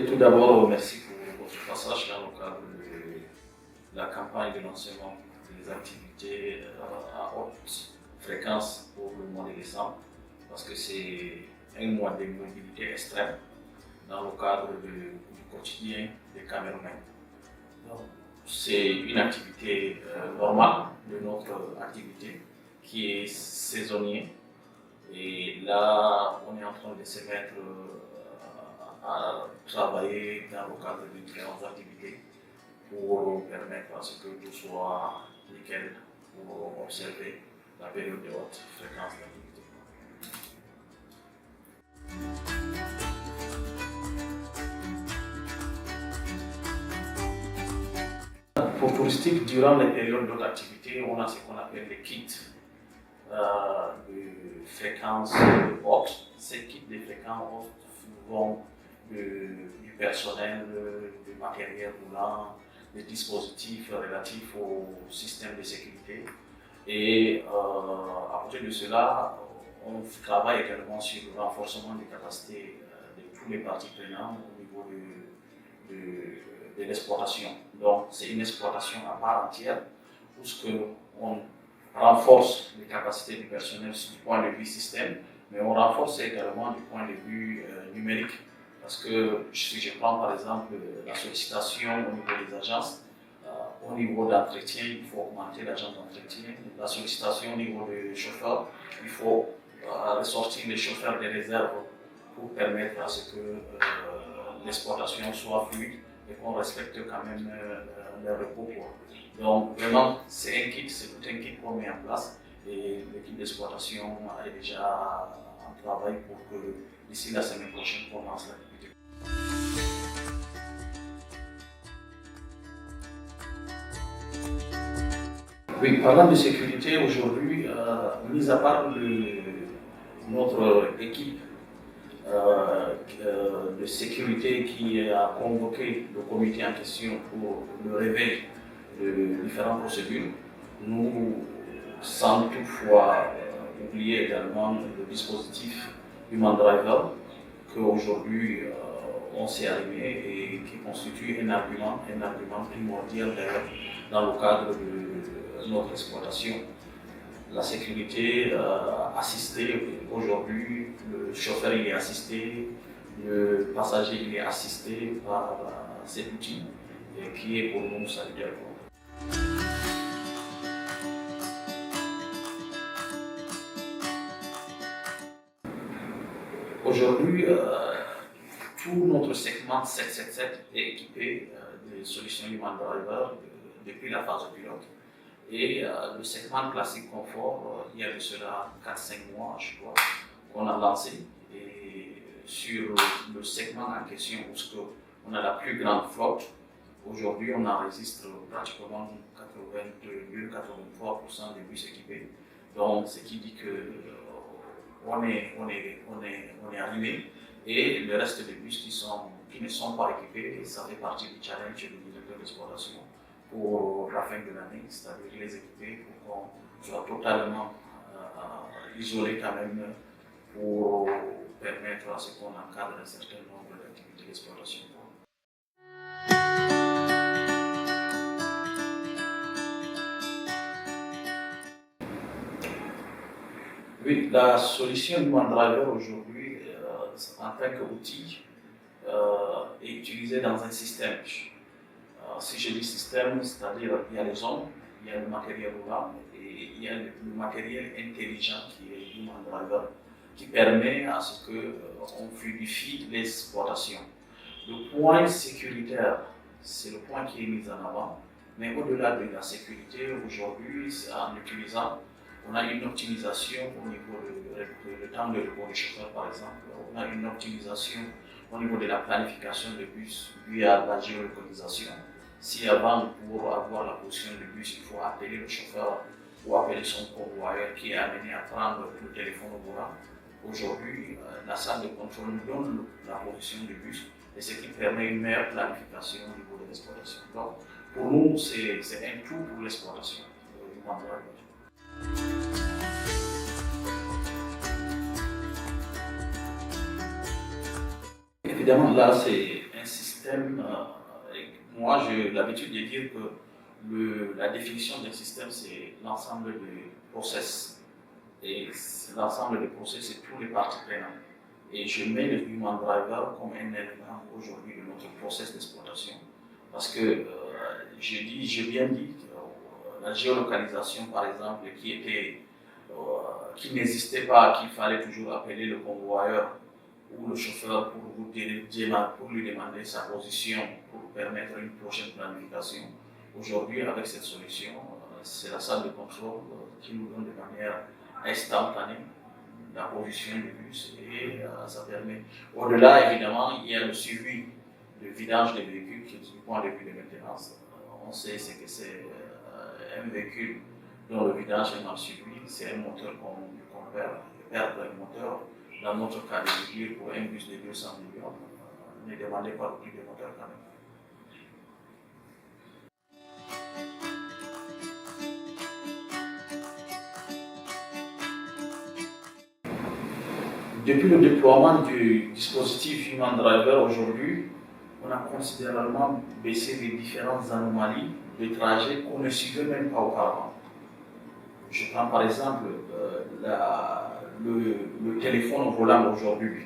Et tout d'abord, merci pour votre passage dans le cadre de la campagne de lancement des activités à haute fréquence pour le mois de décembre, parce que c'est un mois de mobilité extrême dans le cadre du quotidien des Camerounais. Donc, c'est une activité normale de notre activité qui est saisonnière. Et là, on est en train de se mettre à travailler dans le cadre de différentes activités pour permettre à ce que tout soit nickel pour observer la période de haute fréquence d'activité. Pour touristique, durant les périodes d'autres activités, on a ce qu'on appelle les kits de fréquence haute. Ces kits de fréquence haute vont du personnel, du matériel roulant, des dispositifs relatifs au système de sécurité. Et à côté de cela, on travaille également sur le renforcement des capacités de tous les parties prenantes au niveau de l'exploitation. Donc, c'est une exploitation à part entière où on renforce les capacités du personnel du point de vue système, mais on renforce également du point de vue numérique. Parce que si je prends par exemple la sollicitation au niveau des agences, au niveau d'entretien, il faut augmenter l'agent d'entretien. La sollicitation au niveau des chauffeurs, il faut ressortir les chauffeurs des réserves pour permettre à ce que l'exploitation soit fluide et qu'on respecte quand même le repos. Donc vraiment, c'est un kit, c'est tout un kit qu'on met en place et l'équipe d'exploitation est déjà en travail pour que d'ici la semaine prochaine, on lance l'activité. Oui, parlant de sécurité, aujourd'hui, mis à part notre équipe de sécurité qui a convoqué le comité en question pour le réveil de différentes procédures, nous, sans toutefois oublier également le dispositif Human Driver qu'aujourd'hui on s'est arrivé et qui constitue un argument primordial dans le cadre de notre exploitation. La sécurité assistée, aujourd'hui, le chauffeur il est assisté, le passager il est assisté par cet outil qui est pour nous salutaire. Aujourd'hui, tout notre segment 777 est équipé de solutions Human Driver depuis la phase de pilote. Et le segment classique confort, il y a de cela 4-5 mois, je crois, qu'on a lancé. Et sur le segment en question, où on a la plus grande flotte, aujourd'hui on enregistre pratiquement 82-83% des bus équipés. Donc, ce qui dit qu'on est arrivé. Et le reste des bus qui ne sont pas équipés, ça fait partie du challenge du directeur d'exploitation pour la fin de l'année, c'est-à-dire les équiper pour qu'on soit totalement isolé quand même pour permettre à ce qu'on encadre un certain nombre d'activités d'exploitation. Oui, la solution Human Driver aujourd'hui, en tant qu'outil, est utilisée dans un système. Si je dis système, c'est-à-dire il y a les zones, il y a le matériel roulant et il y a le matériel intelligent qui est Human Driver, qui permet à ce qu'on fluidifie l'exploitation. Le point sécuritaire, c'est le point qui est mis en avant, mais au-delà de la sécurité, aujourd'hui, en utilisant, on a une optimisation au niveau du temps de repos des chauffeurs, par exemple. On a une optimisation au niveau de la planification de bus via la géolocalisation. Si avant, pour avoir la position du bus, il faut appeler le chauffeur ou appeler son convoyeur qui est amené à prendre le téléphone au volant, aujourd'hui, la salle de contrôle nous donne la position du bus et ce qui permet une meilleure planification au niveau de l'exploitation. Donc, pour nous, c'est un tout pour l'exploitation. Évidemment, là, c'est un système, moi j'ai l'habitude de dire que la définition d'un système, c'est l'ensemble des process. Et l'ensemble des process, c'est tous les parties prenantes. Et je mets le Human Driver comme un élément aujourd'hui de notre process d'exploitation. Parce que, j'ai bien dit, la géolocalisation, par exemple, qui n'existait pas, qu'il fallait toujours appeler le convoyeur ou le chauffeur pour lui demander sa position pour permettre une prochaine planification. Aujourd'hui, avec cette solution, c'est la salle de contrôle qui nous donne de manière instantanée la position du bus et ça permet. Au-delà, évidemment, il y a le suivi de vidange des véhicules qui est du point de vue de maintenance. On sait ce que c'est un véhicule dont le vidage est mal suivi, c'est un moteur qu'on perd. Perdre un moteur, dans notre cas de figure, pour un bus de 200 millions, ne demandez pas plus de moteur quand même. Depuis le déploiement du dispositif Human Driver aujourd'hui, on a considérablement baissé les différentes anomalies de trajet qu'on ne suivait même pas auparavant. Je prends par exemple le téléphone au volant aujourd'hui,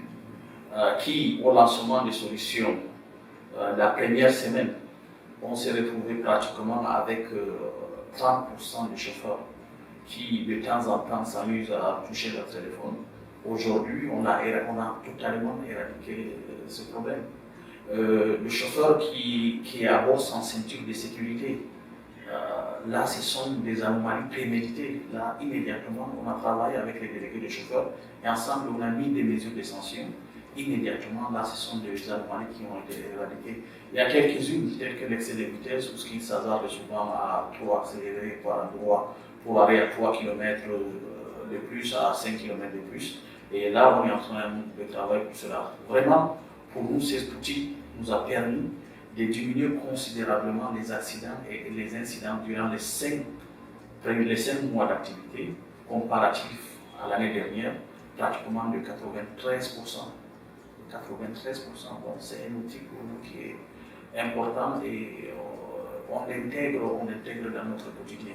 qui, au lancement des solutions, la première semaine, on s'est retrouvé pratiquement avec 30% des chauffeurs qui, de temps en temps, s'amusent à toucher leur téléphone. Aujourd'hui, on a totalement éradiqué ce problème. Le chauffeur qui est à bord sans ceinture de sécurité, là, ce sont des anomalies préméditées. Là, immédiatement, on a travaillé avec les délégués de chauffeurs et ensemble, on a mis des mesures de sanction. Immédiatement, là, ce sont des anomalies qui ont été éradiquées. Il y a quelques-unes, telles que l'excès de vitesse, ou ce qui s'hasarde souvent à trop accélérer par endroit pour aller à 3 km de plus, à 5 km de plus. Et là, on est en train de travailler pour cela. Vraiment, pour nous, cet outil nous a permis de diminuer considérablement les accidents et les incidents durant les 5 mois d'activité, comparatif à l'année dernière, pratiquement de 93%. 93%, bon, c'est un outil pour nous qui est important et on l'intègre dans notre quotidien.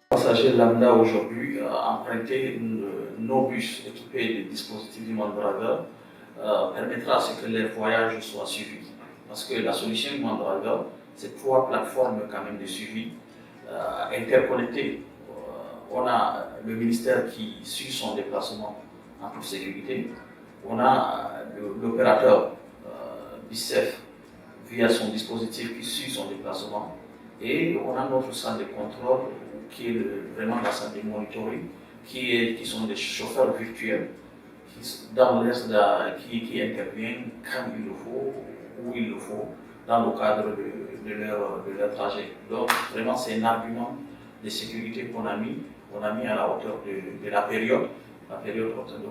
Passagers lambda aujourd'hui emprunter nos bus équipés de dispositifs Human Driver permettra à ce que les voyages soient suivis. Parce que la solution Human Driver, c'est 3 plateformes quand même de suivi interconnectées. On a le ministère qui suit son déplacement en toute sécurité. On a l'opérateur BICEF via son dispositif qui suit son déplacement. Et on a notre salle de contrôle qui est vraiment la salle de monitoring, qui sont des chauffeurs virtuels qui interviennent quand il le faut, où il le faut, dans le cadre de leur trajet. Donc vraiment c'est un argument de sécurité qu'on a mis à la hauteur de la période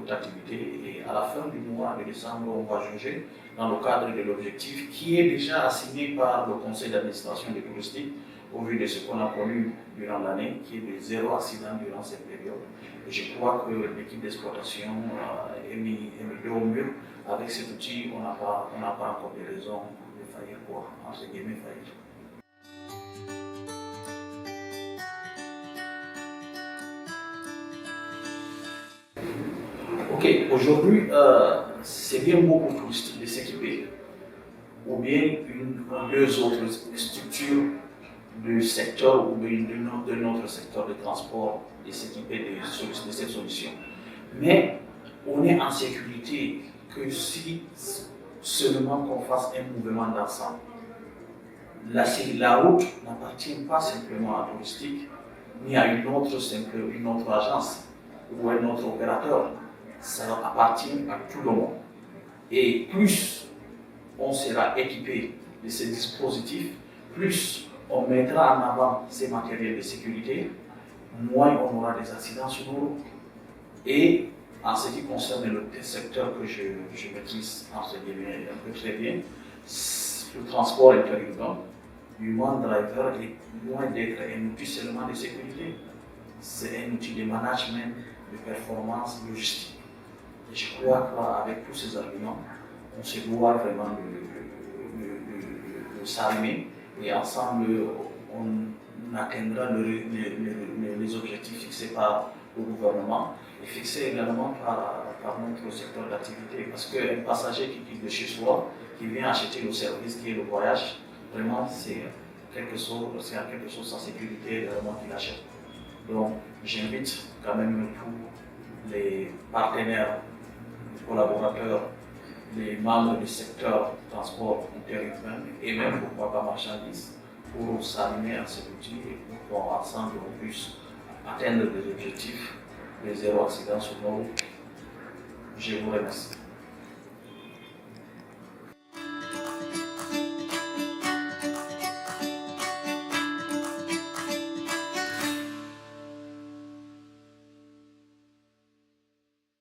d'activité, et à la fin du mois de décembre, on va juger dans le cadre de l'objectif qui est déjà assigné par le conseil d'administration des touristiques au vu de ce qu'on a connu durant l'année, qui est de 0 accident durant cette période. Et je crois que l'équipe d'exploitation est mise au mur. Avec cet outil, on n'a pas encore de raison de faillir, entre guillemets, faillir. Ok, aujourd'hui, c'est bien beau pour touristes de s'équiper, ou bien une ou deux autres structures du secteur ou de notre secteur de transport de s'équiper de cette solution. Mais on est en sécurité que si seulement qu'on fasse un mouvement d'ensemble. La route n'appartient pas simplement à Touristique, ni à une autre agence ou un autre opérateur. Ça appartient à tout le monde. Et plus on sera équipé de ces dispositifs, plus on mettra en avant ces matériels de sécurité, moins on aura des accidents sur nos routes. Et en ce qui concerne le secteur que je maîtrise entre guillemets un peu très bien, le transport interurbain, Human Driver est loin d'être un outil seulement de sécurité. c'est un outil de management de performance logistique. Et je crois qu'avec tous ces arguments, on se doit vraiment de s'armer et ensemble, on atteindra les objectifs fixés par le gouvernement et fixés également par notre secteur d'activité. Parce qu'un passager qui quitte de chez soi, qui vient acheter le service qui est le voyage, vraiment c'est quelque chose sans sécurité vraiment qu'il achète. Donc j'invite quand même tous les partenaires, les collaborateurs, les membres du secteur transport interurbain et même pourquoi pas marchandises pour s'animer à cet outil et pour qu'ensemble on puisse atteindre des objectifs de zéro accident sur nos routes. Je vous remercie.